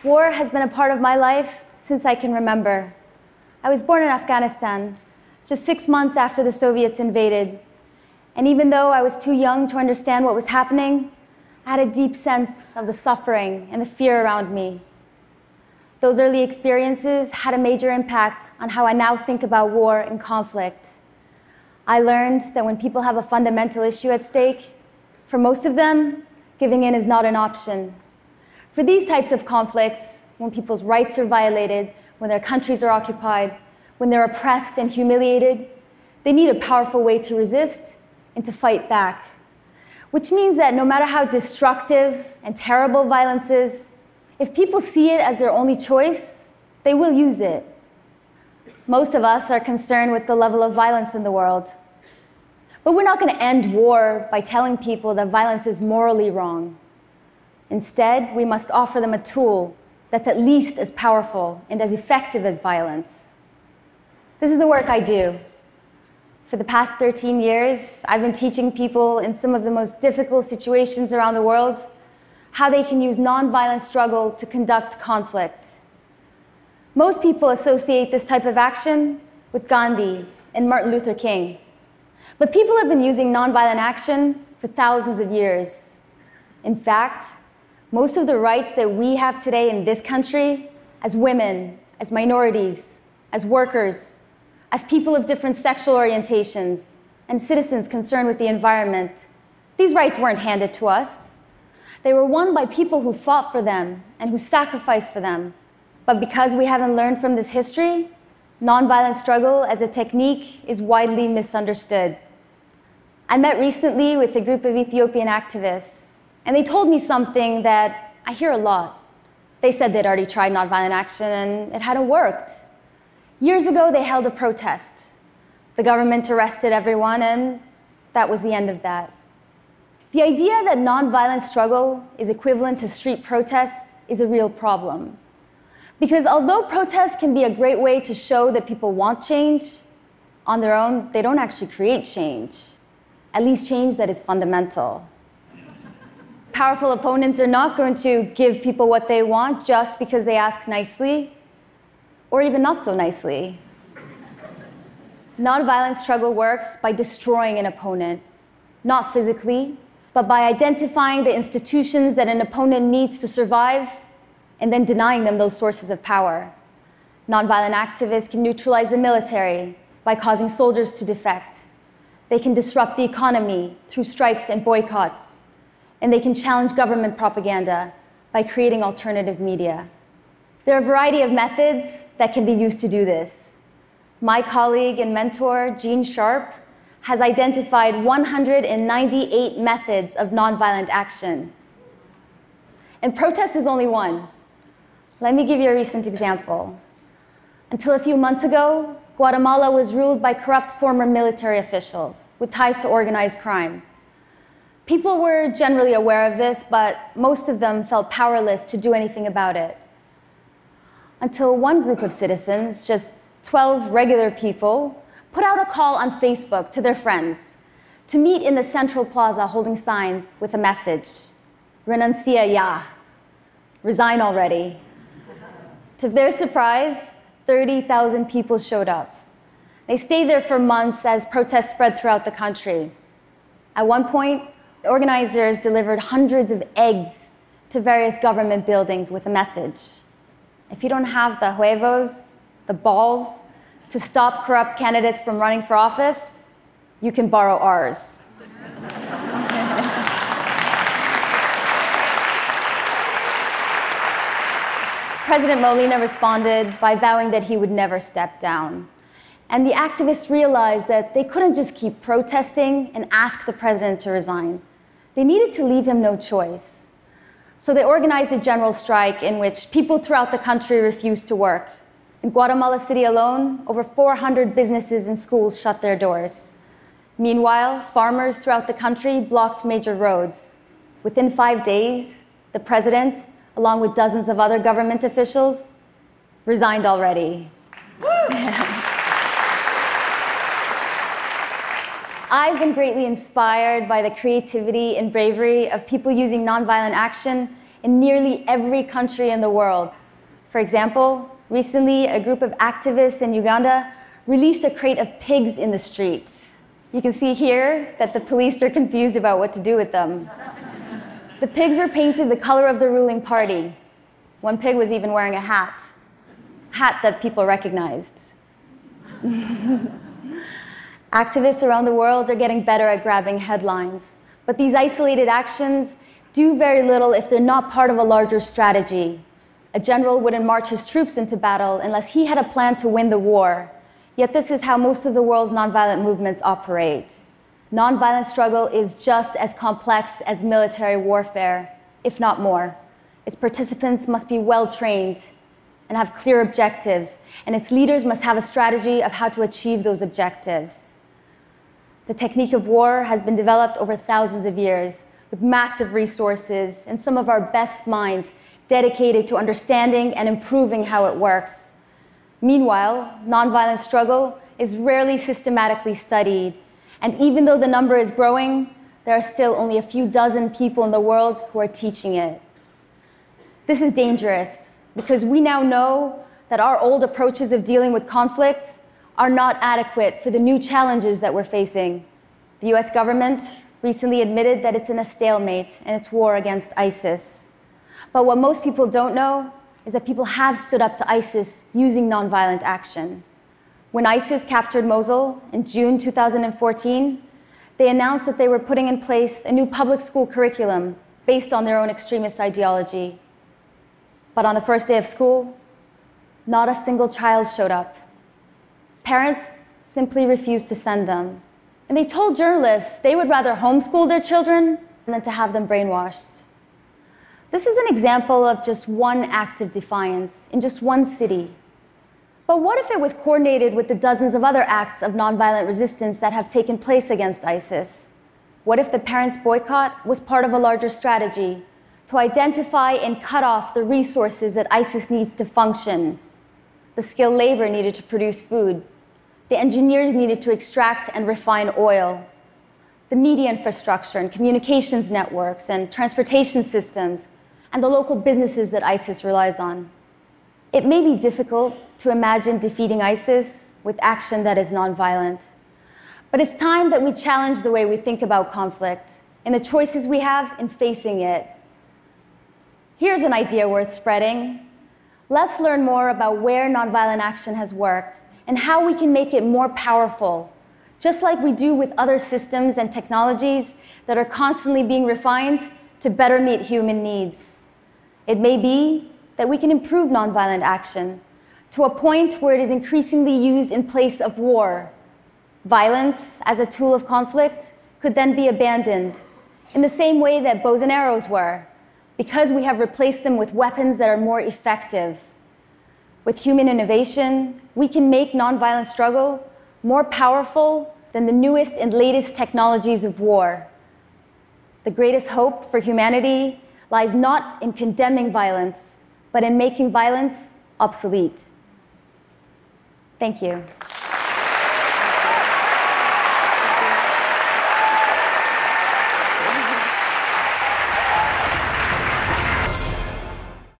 War has been a part of my life since I can remember. I was born in Afghanistan, just 6 months after the Soviets invaded. And even though I was too young to understand what was happening, I had a deep sense of the suffering and the fear around me. Those early experiences had a major impact on how I now think about war and conflict. I learned that when people have a fundamental issue at stake, for most of them, giving in is not an option. For these types of conflicts, when people's rights are violated, when their countries are occupied, when they're oppressed and humiliated, they need a powerful way to resist and to fight back. Which means that no matter how destructive and terrible violence is, if people see it as their only choice, they will use it. Most of us are concerned with the level of violence in the world. But we're not going to end war by telling people that violence is morally wrong. Instead, we must offer them a tool that's at least as powerful and as effective as violence. This is the work I do. For the past 13 years, I've been teaching people in some of the most difficult situations around the world how they can use nonviolent struggle to conduct conflict. Most people associate this type of action with Gandhi and Martin Luther King. But people have been using nonviolent action for thousands of years. In fact, most of the rights that we have today in this country, as women, as minorities, as workers, as people of different sexual orientations, and citizens concerned with the environment, these rights weren't handed to us. They were won by people who fought for them and who sacrificed for them. But because we haven't learned from this history, nonviolent struggle as a technique is widely misunderstood. I met recently with a group of Ethiopian activists, and they told me something that I hear a lot. They said they'd already tried nonviolent action and it hadn't worked. Years ago, they held a protest. The government arrested everyone, and that was the end of that. The idea that nonviolent struggle is equivalent to street protests is a real problem. Because although protests can be a great way to show that people want change, on their own, they don't actually create change, at least change that is fundamental. Powerful opponents are not going to give people what they want just because they ask nicely, or even not so nicely. Nonviolent struggle works by destroying an opponent, not physically, but by identifying the institutions that an opponent needs to survive and then denying them those sources of power. Nonviolent activists can neutralize the military by causing soldiers to defect. They can disrupt the economy through strikes and boycotts. And they can challenge government propaganda by creating alternative media. There are a variety of methods that can be used to do this. My colleague and mentor, Gene Sharp, has identified 198 methods of nonviolent action. And protest is only one. Let me give you a recent example. Until a few months ago, Guatemala was ruled by corrupt former military officials with ties to organized crime. People were generally aware of this, but most of them felt powerless to do anything about it. Until one group of citizens, just 12 regular people, put out a call on Facebook to their friends to meet in the Central Plaza holding signs with a message, "Renuncia ya," resign already. To their surprise, 30,000 people showed up. They stayed there for months as protests spread throughout the country. At one point, organizers delivered hundreds of eggs to various government buildings with a message. If you don't have the huevos, the balls, to stop corrupt candidates from running for office, you can borrow ours. President Molina responded by vowing that he would never step down. And the activists realized that they couldn't just keep protesting and ask the president to resign. They needed to leave him no choice. So they organized a general strike in which people throughout the country refused to work. In Guatemala City alone, over 400 businesses and schools shut their doors. Meanwhile, farmers throughout the country blocked major roads. Within 5 days, the president, along with dozens of other government officials, resigned already. I've been greatly inspired by the creativity and bravery of people using nonviolent action in nearly every country in the world. For example, recently a group of activists in Uganda released a crate of pigs in the streets. You can see here that the police are confused about what to do with them. The pigs were painted the color of the ruling party. One pig was even wearing a hat that people recognized. Activists around the world are getting better at grabbing headlines, but these isolated actions do very little if they're not part of a larger strategy. A general wouldn't march his troops into battle unless he had a plan to win the war. Yet this is how most of the world's nonviolent movements operate. Nonviolent struggle is just as complex as military warfare, if not more. Its participants must be well-trained and have clear objectives, and its leaders must have a strategy of how to achieve those objectives. The technique of war has been developed over thousands of years, with massive resources and some of our best minds dedicated to understanding and improving how it works. Meanwhile, nonviolent struggle is rarely systematically studied, and even though the number is growing, there are still only a few dozen people in the world who are teaching it. This is dangerous because we now know that our old approaches of dealing with conflict are not adequate for the new challenges that we're facing. The US government recently admitted that it's in a stalemate in its war against ISIS. But what most people don't know is that people have stood up to ISIS using nonviolent action. When ISIS captured Mosul in June 2014, they announced that they were putting in place a new public school curriculum based on their own extremist ideology. But on the first day of school, not a single child showed up. Parents simply refused to send them. And they told journalists they would rather homeschool their children than to have them brainwashed. This is an example of just one act of defiance in just one city. But what if it was coordinated with the dozens of other acts of nonviolent resistance that have taken place against ISIS? What if the parents' boycott was part of a larger strategy to identify and cut off the resources that ISIS needs to function? The skilled labor needed to produce food. The engineers needed to extract and refine oil. The media infrastructure and communications networks and transportation systems, and the local businesses that ISIS relies on. It may be difficult to imagine defeating ISIS with action that is nonviolent, but it's time that we challenge the way we think about conflict and the choices we have in facing it. Here's an idea worth spreading. Let's learn more about where nonviolent action has worked and how we can make it more powerful, just like we do with other systems and technologies that are constantly being refined to better meet human needs. It may be that we can improve nonviolent action to a point where it is increasingly used in place of war. Violence as a tool of conflict could then be abandoned in the same way that bows and arrows were, because we have replaced them with weapons that are more effective. With human innovation, we can make nonviolent struggle more powerful than the newest and latest technologies of war. The greatest hope for humanity lies not in condemning violence, but in making violence obsolete. Thank you.